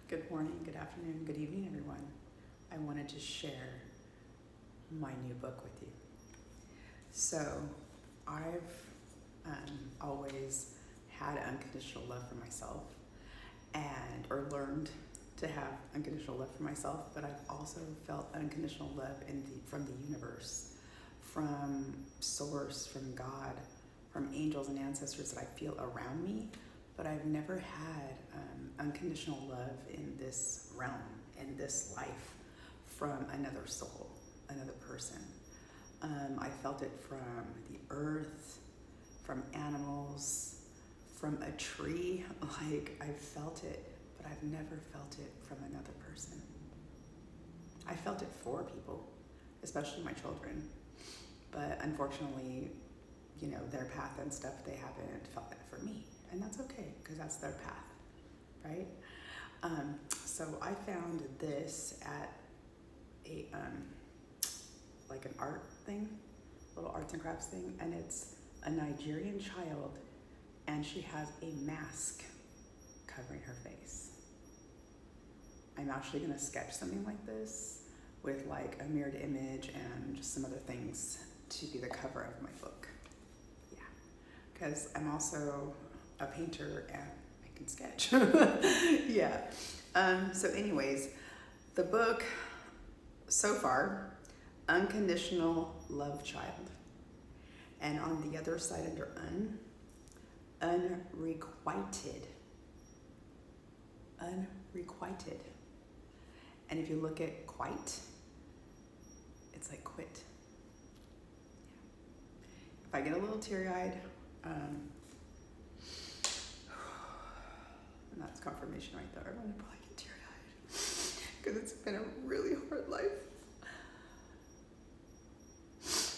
Good morning, good afternoon, good evening, everyone. I wanted to share my new book with you. So, I've always had unconditional love for myself, or learned to have unconditional love for myself, but I've also felt unconditional love from the universe, from Source, from God, from angels and ancestors that I feel around me. But I've never had unconditional love in this realm, in this life, from another soul, another person. I felt it from the earth, from animals, from a tree. Like, I've felt it, but I've never felt it from another person. I felt it for people, especially my children. But unfortunately, their path and stuff, they haven't felt that for me. And that's okay, because that's their path, right? So I found this at a like an art thing, little arts and crafts thing, and it's a Nigerian child, and she has a mask covering her face. I'm actually gonna sketch something like this with like a mirrored image and just some other things to be the cover of my book. Yeah, because I'm also a painter and I can sketch. Yeah. So anyways, the book so far, Unconditional Love Child. And on the other side under unrequited. Unrequited. And if you look at quite, it's like quit. Yeah. If I get a little teary-eyed, and that's confirmation right there. I'm gonna probably get teary-eyed because it's been a really hard life.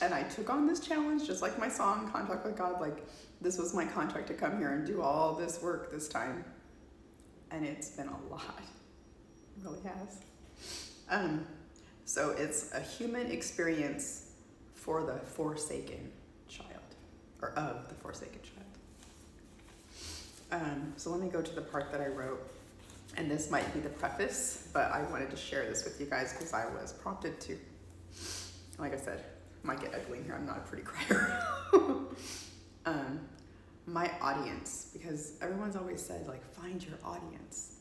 And I took on this challenge, just like my song, Contract with God. Like, this was my contract to come here and do all this work this time. And it's been a lot. It really has. So it's a human experience for the forsaken child, or of the forsaken child. So let me go to the part that I wrote, and this might be the preface, but I wanted to share this with you guys because I was prompted to. Like I said, might get ugly in here. I'm not a pretty crier. My audience, because everyone's always said, like, find your audience.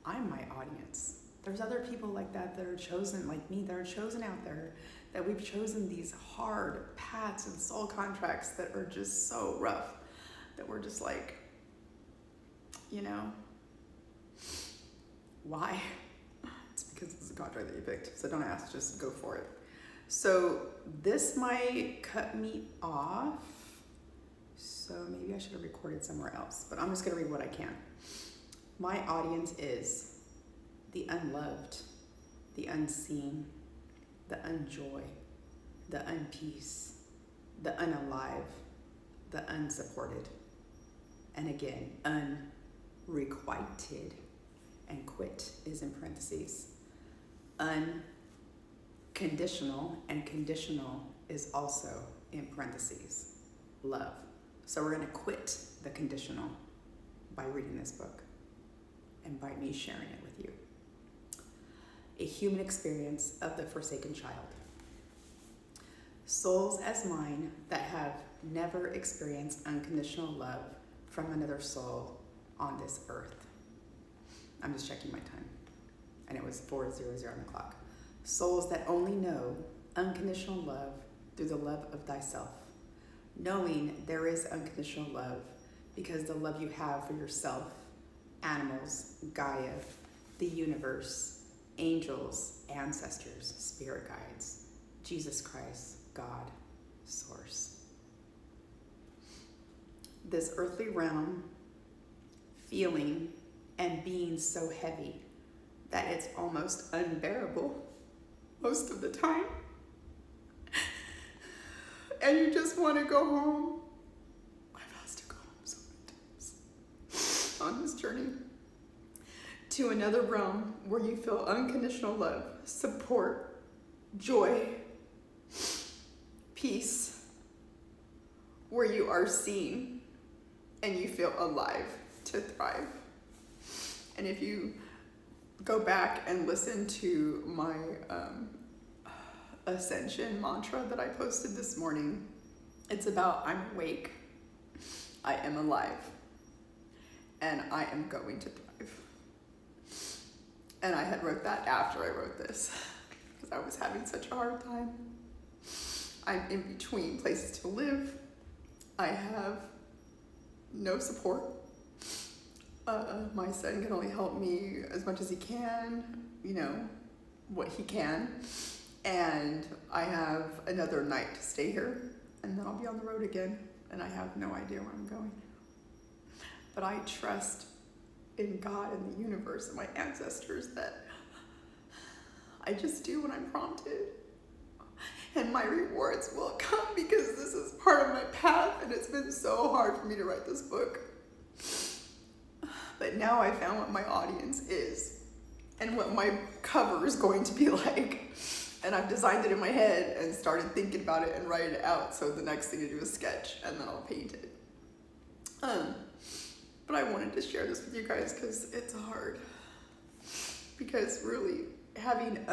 I'm my audience. There's other people like that are chosen, like me, that are chosen out there, that we've chosen these hard paths and soul contracts that are just so rough, that we're just like, why? It's because it's a contract that you picked, so don't ask, just go for it. So this might cut me off, so maybe I should have recorded somewhere else, but I'm just gonna read what I can. My audience is the unloved, the unseen, the unjoy, the unpeace, the unalive, the unsupported, and again, unrequited, and quit is in parentheses. Unconditional, and conditional is also in parentheses. Love. So we're gonna quit the conditional by reading this book and by me sharing it with you. A human experience of the forsaken child. Souls as mine that have never experienced unconditional love from another soul on this earth. I'm just checking my time. And it was 4:00 on the clock. Souls that only know unconditional love through the love of thyself. Knowing there is unconditional love because the love you have for yourself, animals, Gaia, the universe, angels, ancestors, spirit guides, Jesus Christ, God, Source. This earthly realm, feeling and being so heavy that it's almost unbearable most of the time. And you just want to go home. I've asked to go home so many times on this journey to another realm where you feel unconditional love, support, joy, peace, where you are seen and you feel alive to thrive. And if you go back and listen to my ascension mantra that I posted this morning. It's about I'm awake, I am alive, and I am going to thrive. And I had wrote that after I wrote this because I was having such a hard time. I'm in between places to live. I have no support. My son can only help me as much as he can, what he can. And I have another night to stay here, and then I'll be on the road again, and I have no idea where I'm going. But I trust in God and the universe and my ancestors that I just do when I'm prompted. And my rewards will come because this is part of my path, and it's been so hard for me to write this book. But now I found what my audience is and what my cover is going to be like. And I've designed it in my head and started thinking about it and writing it out. So the next thing to do is sketch, and then I'll paint it. But I wanted to share this with you guys because it's hard. Because really, having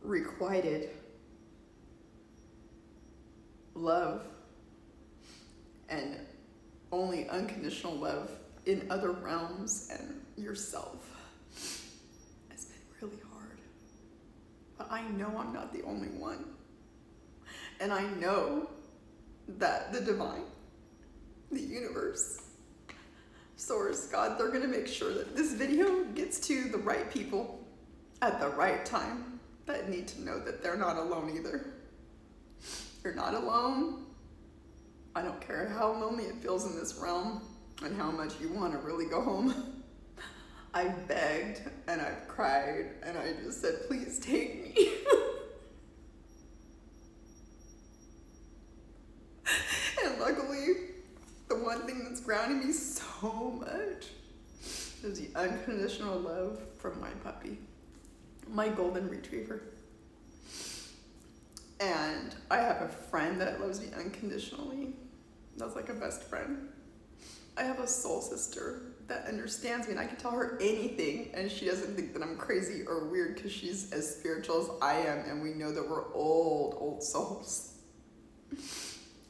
unrequited love and only unconditional love in other realms and yourself has been really hard. But I know I'm not the only one. And I know that the divine, the universe, source, God, they're gonna make sure that this video gets to the right people at the right time that need to know that they're not alone either. You're not alone. I don't care how lonely it feels in this realm and how much you want to really go home. I've begged and I've cried and I just said, please take me. And luckily, the one thing that's grounding me so much is the unconditional love from my puppy, my golden retriever. And I have a friend that loves me unconditionally. That's like a best friend. I have a soul sister that understands me, and I can tell her anything and she doesn't think that I'm crazy or weird because she's as spiritual as I am, and we know that we're old souls.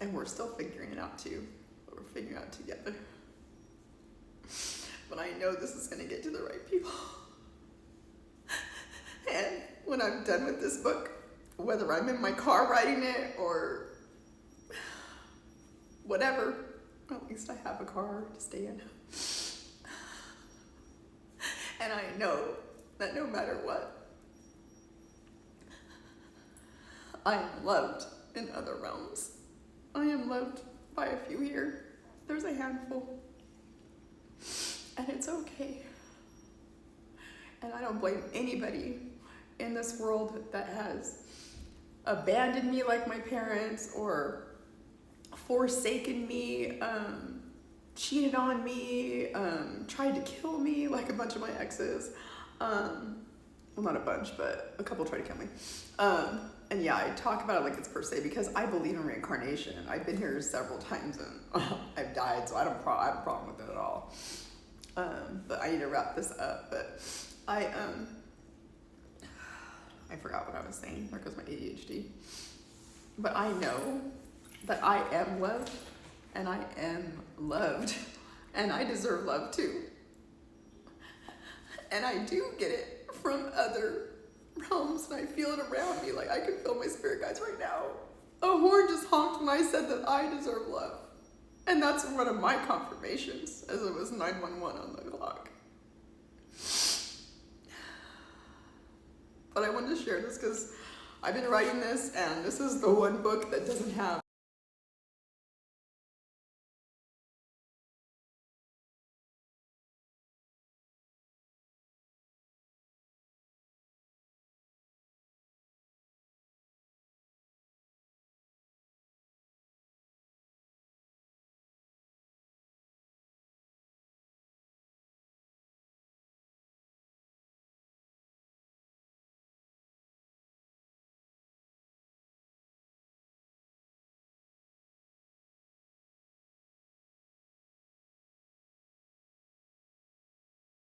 And we're still figuring it out too, but we're figuring it out together. But I know this is gonna get to the right people. And when I'm done with this book, whether I'm in my car writing it or whatever, at least I have a car to stay in. And I know that no matter what, I am loved in other realms. I am loved by a few here. There's a handful. And it's okay. And I don't blame anybody in this world that has abandoned me like my parents or forsaken me, cheated on me, tried to kill me like a bunch of my exes. Well, not a bunch, but a couple tried to kill me. And yeah, I talk about it like it's per se because I believe in reincarnation. I've been here several times and I've died, so I have a problem with it at all. But I need to wrap this up. But I forgot what I was saying. There goes my ADHD. But I know that I am loved and I am loved and I deserve love too. And I do get it from other realms and I feel it around me. Like I can feel my spirit guides right now. A horn just honked when I said that I deserve love. And that's one of my confirmations as it was 911 on the clock. But I wanted to share this because I've been writing this and this is the one book that doesn't have